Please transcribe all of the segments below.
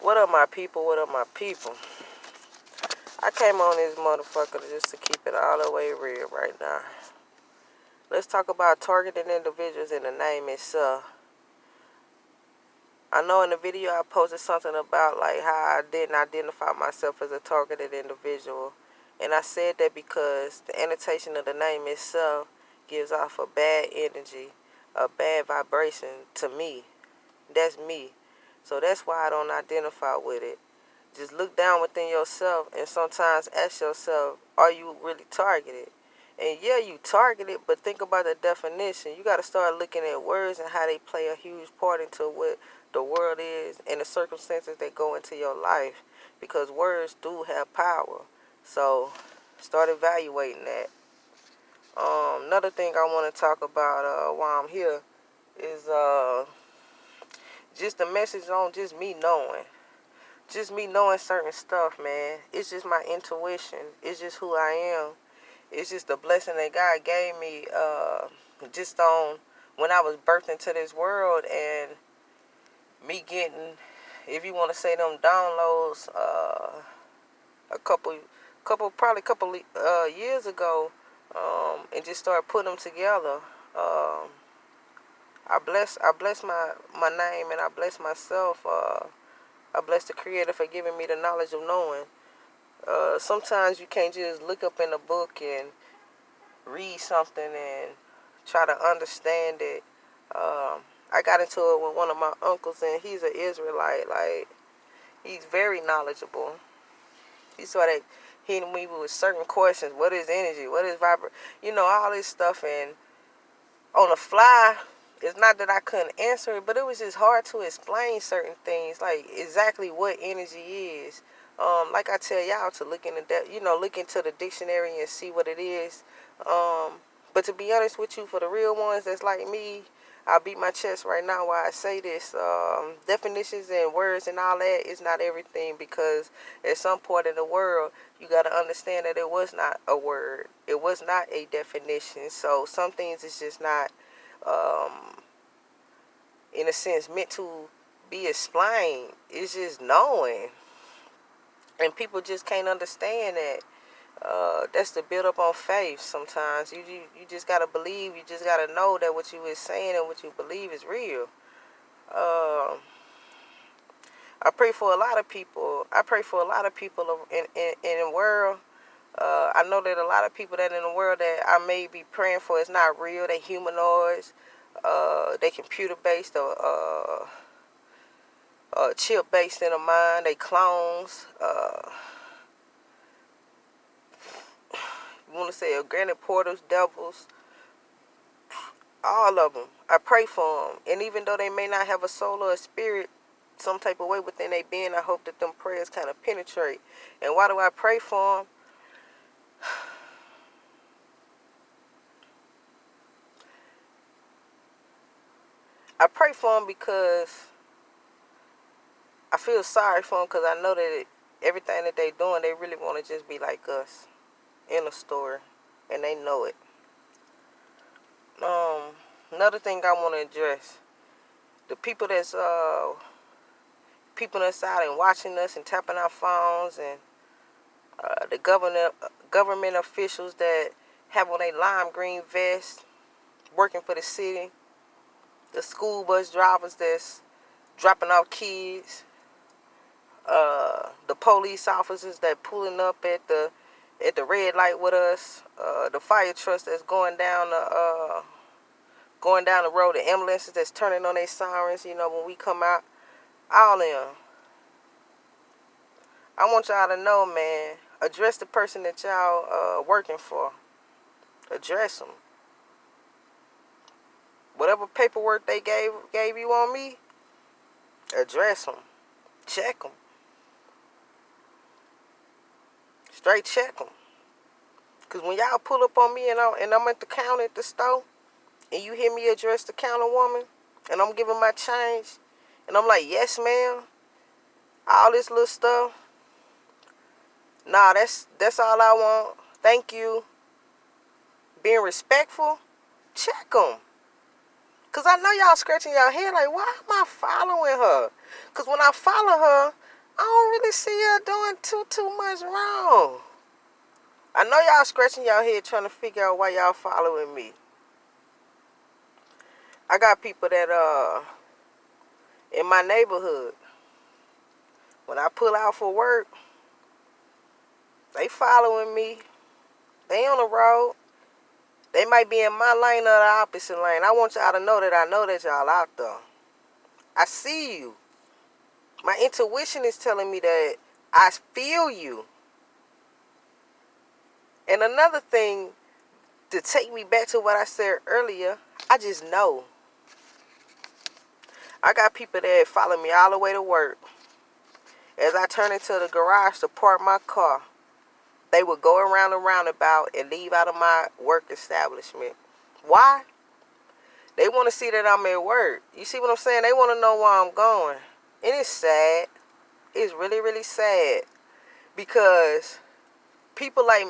What up, my people? What up, my people? I came on this motherfucker just to keep it all the way real right now. Let's talk about targeting individuals in the name itself. I know in the video I posted something about like how I didn't identify myself as a targeted individual. And I said that because the annotation of the name itself gives off a bad energy, a bad vibration to me. That's me. So that's why I don't identify with it. Just look down within yourself and sometimes ask yourself, are you really targeted? And yeah, you targeted, but think about the definition. You got to start looking at words and how they play a huge part into what the world is and the circumstances that go into your life, because words do have power. So start evaluating that. Another thing I want to talk about while I'm here is just the message on just me knowing. Just me knowing certain stuff, man. It's just my intuition. It's just who I am. It's just the blessing that God gave me just on when I was birthed into this world, and me getting, if you want to say them downloads, probably a couple years ago, and just start putting them together. I bless my name, and I bless myself. I bless the Creator for giving me the knowledge of knowing. Sometimes you can't just look up in a book and read something and try to understand it. I got into it with one of my uncles, and he's an Israelite. Like, he's very knowledgeable. He started hitting me with certain questions. What is energy? What is vibration? You know, all this stuff. And on the fly, it's not that I couldn't answer it, but it was just hard to explain certain things, like exactly what energy is. Like I tell y'all to look look into the dictionary and see what it is. But to be honest with you, for the real ones that's like me, I'll beat my chest right now while I say this. Definitions and words and all that is not everything, because at some point in the world, you got to understand that it was not a word. It was not a definition. So some things is just not, in a sense, meant to be explained. It's just knowing. And people just can't understand that. That's the build up on faith sometimes. You just got to believe. You just got to know that what you is saying and what you believe is real. I pray for a lot of people. I pray for a lot of people in the world. I know that a lot of people that in the world that I may be praying for is not real. They humanoids. They computer based or chip based in the mind. They clones. You want to say organic portals, devils, all of them. I pray for them. And even though they may not have a soul or a spirit, some type of way within their being, I hope that them prayers kind of penetrate. And why do I pray for them? I pray for them because I feel sorry for them, because I know that everything that they doing, they really want to just be like us in a story, and they know it. Another thing I want to address, the people that's out and watching us and tapping our phones, and the government officials that have on a lime green vest working for the city, the school bus drivers that's dropping off kids, the police officers that pulling up at the red light with us, the fire trucks that's going down the road, the ambulances that's turning on their sirens, when we come out, all of them. I want y'all to know, man, address the person that y'all working for. Address them. Whatever paperwork they gave you on me, address them. Check them. Straight check them. Because when y'all pull up on me and I'm at the counter at the store, and you hear me address the counter woman, and I'm giving my change, and I'm like, yes, ma'am, all this little stuff, nah, that's all I want. Thank you. Being respectful, check them. Because I know y'all scratching your head like, why am I following her? Because when I follow her, I don't really see y'all doing too much wrong. I know y'all scratching y'all head trying to figure out why y'all following me. I got people that in my neighborhood, when I pull out for work, they following me. They on the road. They might be in my lane or the opposite lane. I want y'all to know that I know that y'all out there. I see you. My intuition is telling me that I feel you. And another thing, to take me back to what I said earlier, I just know. I got people that follow me all the way to work. As I turn into the garage to park my car, they would go around the roundabout and leave out of my work establishment. Why? They want to see that I'm at work. You see what I'm saying? They want to know where I'm going. And it's sad. It's really, really sad. Because people like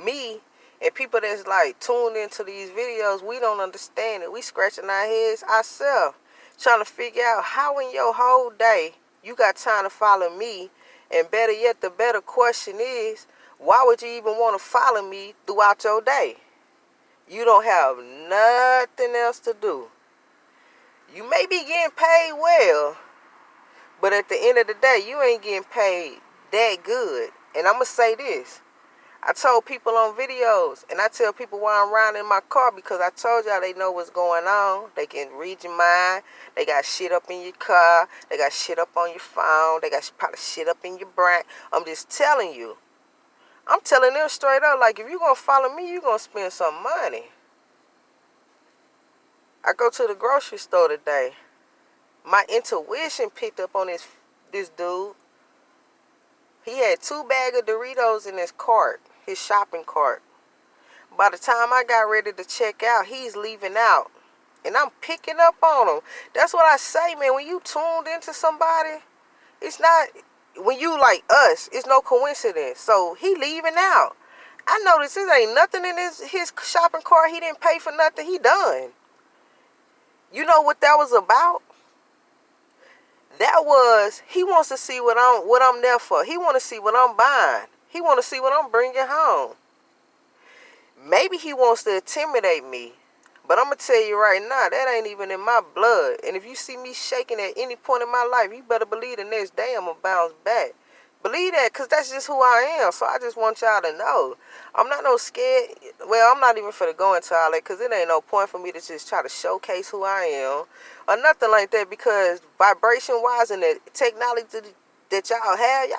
me and people that's like tuned into these videos, we don't understand it. We scratching our heads ourselves, trying to figure out how in your whole day you got time to follow me. And better yet, the better question is, why would you even want to follow me throughout your day? You don't have nothing else to do. You may be getting paid well, but at the end of the day, you ain't getting paid that good. And I'm going to say this. I told people on videos, and I tell people while I'm riding in my car, because I told y'all they know what's going on. They can read your mind. They got shit up in your car. They got shit up on your phone. They got probably shit up in your brain. I'm just telling you. I'm telling them straight up, like, if you're going to follow me, you're going to spend some money. I go to the grocery store today. My intuition picked up on this dude. He had 2 bags of Doritos in his cart, his shopping cart. By the time I got ready to check out, he's leaving out. And I'm picking up on him. That's what I say, man. When you tuned into somebody, it's not, when you like us, it's no coincidence. So he leaving out. I noticed there ain't nothing in his shopping cart. He didn't pay for nothing. He done. You know what that was about? That was, he wants to see what I'm there for. He want to see what I'm buying. He want to see what I'm bringing home. Maybe he wants to intimidate me. But I'm going to tell you right now, that ain't even in my blood. And if you see me shaking at any point in my life, you better believe the next day I'm going to bounce back. Believe that, because that's just who I am. So I just want y'all to know. I'm not no scared. Well, I'm not even finna go into all that, because it ain't no point for me to just try to showcase who I am or nothing like that, because vibration-wise and the technology that y'all have,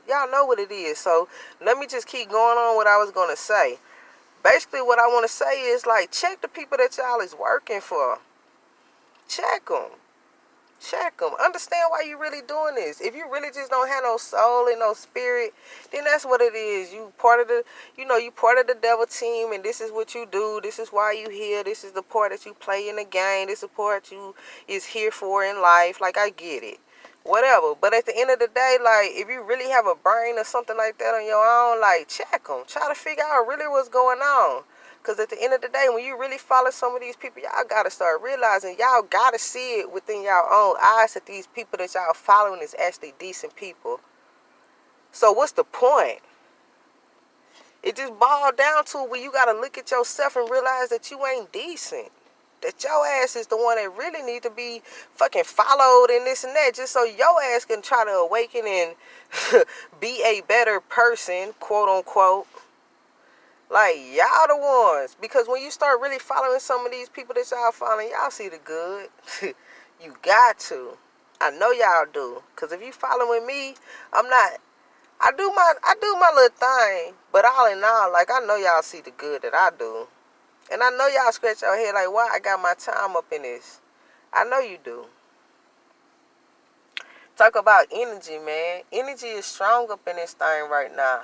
y'all know what it is. So let me just keep going on what I was going to say. Basically, what I want to say is, like, check the people that y'all is working for. Check them. Check them. Understand why you really doing this. If you really just don't have no soul and no spirit, then that's what it is. You part of the devil team, and this is what you do. This is why you here. This is the part that you play in the game. This is the part you is here for in life. Like, I get it. Whatever. But at the end of the day, like, if you really have a brain or something like that on your own, like, check them. Try to figure out really what's going on. Because at the end of the day, when you really follow some of these people, y'all got to start realizing, y'all got to see it within y'all own eyes that these people that y'all following is actually decent people. So what's the point? It just boiled down to where you got to look at yourself and realize that you ain't decent. That your ass is the one that really need to be fucking followed and this and that, just so your ass can try to awaken and be a better person, quote unquote. Like, y'all the ones. Because when you start really following some of these people that y'all following, y'all see the good. You got to. I know y'all do. Because if you following me, I do my little thing. But all in all, like, I know y'all see the good that I do. And I know y'all scratch your head like, why I got my time up in this? I know you do. Talk about energy, man. Energy is strong up in this thing right now.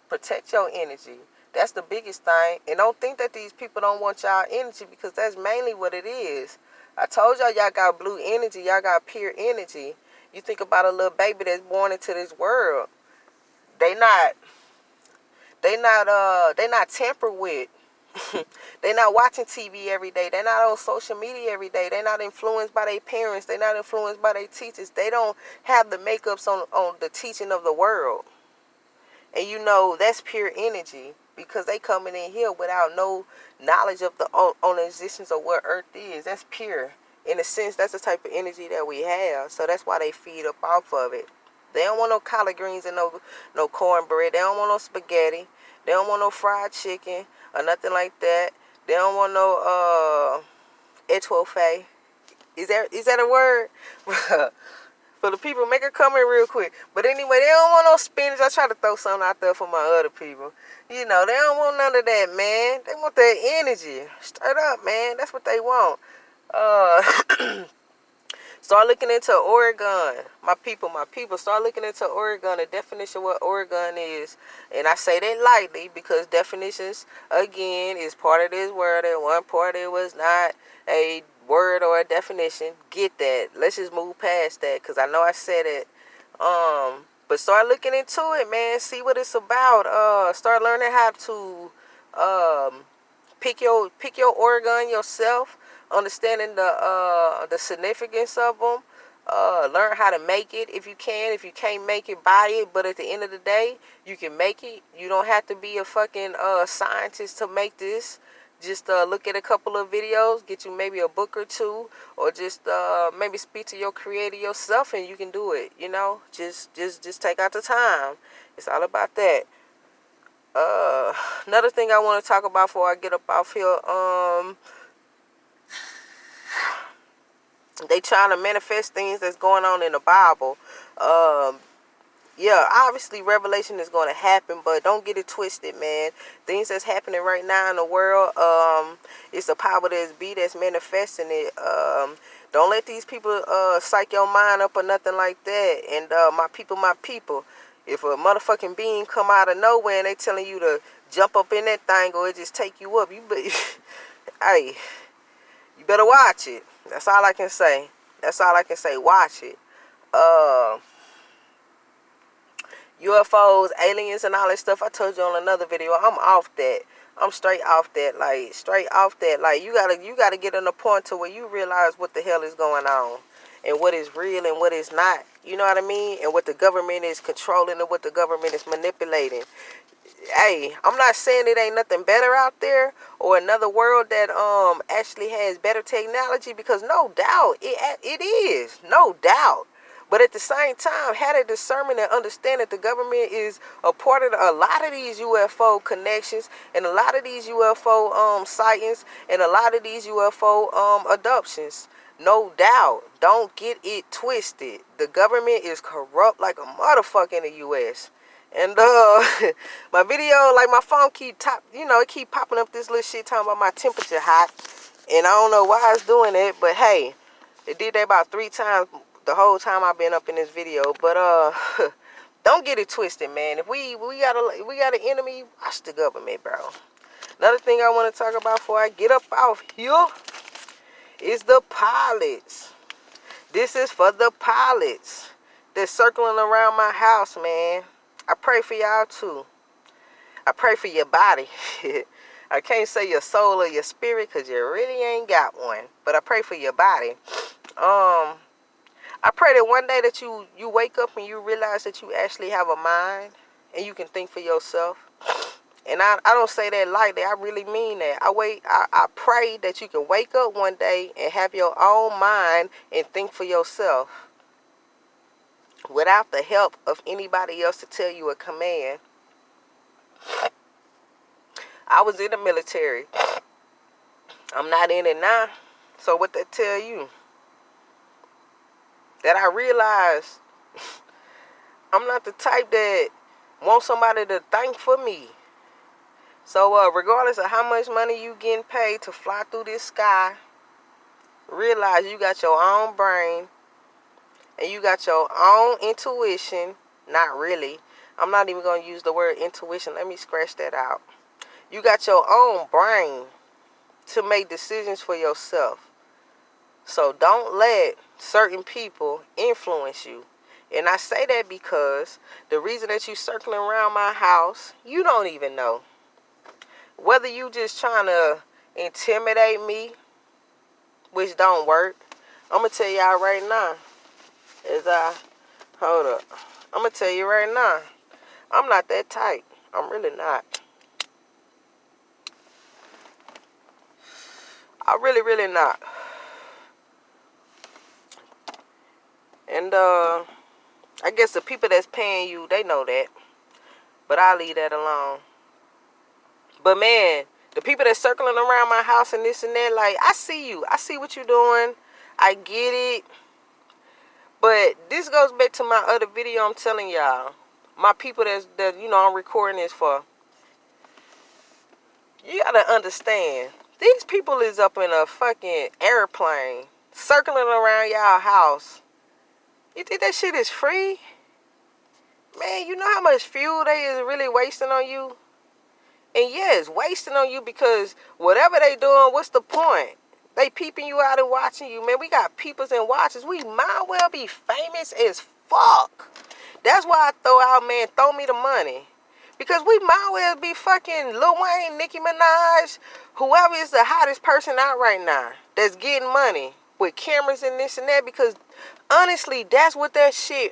Protect your energy. That's the biggest thing. And don't think that these people don't want y'all energy, because that's mainly what it is. I told y'all got blue energy. Y'all got pure energy. You think about a little baby that's born into this world. They not tampered with. They're not watching TV every day. They're not on social media every day. They're not influenced by their parents. They're not influenced by their teachers. They don't have the makeups on the teaching of the world. And you know that's pure energy because they coming in here without no knowledge of the on the existence of what Earth is. That's pure. In a sense, that's the type of energy that we have. So that's why they feed up off of it. They don't want no collard greens and no cornbread. They don't want no spaghetti. They don't want no fried chicken or nothing like that. They don't want no etouffee. Is that a word? For the people, make a comment real quick. But anyway, they don't want no spinach. I try to throw something out there for my other people. You know, they don't want none of that, man. They want that energy. Straight up, man. That's what they want. Start looking into Oregon. My people. Start looking into Oregon, the definition of what Oregon is. And I say that lightly because definitions, again, is part of this word. And one part it was not a word or a definition. Get that. Let's just move past that because I know I said it. But start looking into it, man. See what it's about. Start learning how to pick your Oregon yourself. Understanding the significance of them. Learn how to make it if you can. If you can't make it, buy it. But at the end of the day, you can make it. You don't have to be a fucking scientist to make this. Just look at a couple of videos, get you maybe a book or two, or just maybe speak to your creator yourself, and you can do it. You know, just take out the time. It's all about that. Another thing I want to talk about before I get up off here. They trying to manifest things that's going on in the Bible. Yeah, obviously Revelation is going to happen, but don't get it twisted, man. Things that's happening right now in the world, it's the power that's be that's manifesting it. Don't let these people psych your mind up or nothing like that. And my people, if a motherfucking being come out of nowhere and they telling you to jump up in that thing or it just take you up, hey, you better watch it. That's all I can say. Watch it. UFOs, aliens, and all that stuff. I told you on another video. I'm off that. I'm straight off that. Like you gotta get on a point to where you realize what the hell is going on, and what is real and what is not. You know what I mean? And what the government is controlling and what the government is manipulating. Hey, I'm not saying it ain't nothing better out there or another world that actually has better technology, because no doubt it is, no doubt. But at the same time, had a discernment and understand that the government is a part of a lot of these UFO connections and a lot of these UFO sightings and a lot of these UFO adoptions. No doubt. Don't get it twisted. The government is corrupt like a motherfucker in the U.S. And my video, like my phone it keep popping up this little shit talking about my temperature hot. And I don't know why it's doing it, but hey, it did that about 3 times the whole time I've been up in this video. But don't get it twisted, man. If we got an enemy, watch the government, bro. Another thing I want to talk about before I get up off here is the pilots. This is for the pilots that's circling around my house, man. I pray for y'all too. I pray for your body. I can't say your soul or your spirit because you really ain't got one. But I pray for your body. I pray that one day that you wake up and you realize that you actually have a mind and you can think for yourself. And I don't say that lightly. I really mean that. I pray that you can wake up one day and have your own mind and think for yourself, without the help of anybody else to tell you a command. I was in the military. I'm not in it now. So what that tell you? That I realized I'm not the type that want somebody to thank for me. So regardless of how much money you getting paid to fly through this sky, realize you got your own brain and you got your own intuition. Not really. I'm not even going to use the word intuition. Let me scratch that out. You got your own brain to make decisions for yourself. So don't let certain people influence you. And I say that because the reason that you circling around my house, you don't even know. Whether you just trying to intimidate me, which don't work, I'm going to tell y'all right now. Hold up. I'm going to tell you right now. I'm not that type. I'm really not. I really not. And I guess the people that's paying you, they know that. But I'll leave that alone. But man, the people that's circling around my house and this and that, like, I see you. I see what you're doing. I get it. But this goes back to my other video I'm telling y'all. My people that I'm recording this for. You gotta understand. These people is up in a fucking airplane circling around y'all house. You think that shit is free? Man, you know how much fuel they is really wasting on you? And yes, wasting on you because whatever they doing, what's the point? They peeping you out and watching you. Man, we got peepers and watchers. We might well be famous as fuck. That's why I throw out, man, throw me the money. Because we might well be fucking Lil Wayne, Nicki Minaj, whoever is the hottest person out right now that's getting money with cameras and this and that. Because honestly, that's what that shit